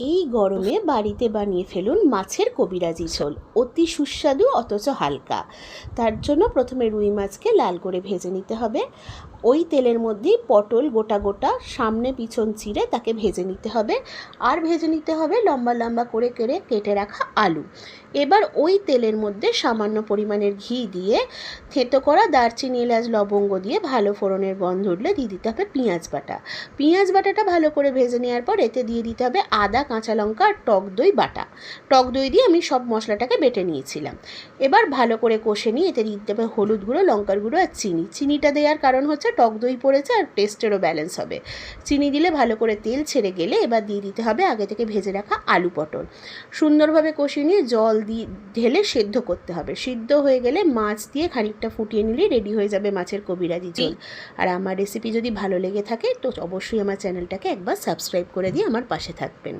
এই গরমে বাড়িতে বানিয়ে ফেলুন মাছের কবিরাজি ঝোল। অতি সুস্বাদু অথচ হালকা। তার জন্য প্রথমে রুই মাছকে লাল করে ভেজে নিতে হবে। ওই তেলের মধ্যেই পটল গোটা গোটা সামনে পিছন চিড়ে তাকে ভেজে নিতে হবে। আর ভেজে নিতে হবে লম্বা লম্বা করে কেটে রাখা আলু। এবার ওই তেলের মধ্যে সামান্য পরিমাণের ঘি দিয়ে থেঁতো করা দারচিনি এলাচ লবঙ্গ দিয়ে ভালো ফোড়নের গন্ধ উঠলে দিয়ে দিতে হবে পেঁয়াজ বাটা। পেঁয়াজ বাটাটা ভালো করে ভেজে নেওয়ার পর এতে দিয়ে দিতে হবে আদা, কাঁচা লঙ্কা আর টক দই বাটা। টক দই দিয়ে আমি সব মশলাটাকে বেটে নিয়েছিলাম। এবার ভালো করে কষে নিয়ে এতে দিয়ে দিতে হবে হলুদ গুঁড়ো, লঙ্কার গুঁড়ো আর চিনি। চিনিটা দেওয়ার কারণ হচ্ছে টক দই পড়েছে আর টেস্টেরও ব্যালেন্স হবে। চিনি দিলে ভালো করে তেল ছেড়ে গেলে এবার দিয়ে দিতে হবে আগে থেকে ভেজে রাখা আলু পটল। সুন্দরভাবে কষিয়ে নিয়ে জল দিয়ে ঢেলে সেদ্ধ করতে হবে। সিদ্ধ হয়ে গেলে মাছ দিয়ে খানিকটা ফুটিয়ে নিলেই রেডি হয়ে যাবে মাছের কবিরাজি ঝোল। আর আমার রেসিপি যদি ভালো লেগে থাকে তো অবশ্যই আমার চ্যানেলটাকে একবার সাবস্ক্রাইব করে দিয়ে আমার পাশে থাকবেন।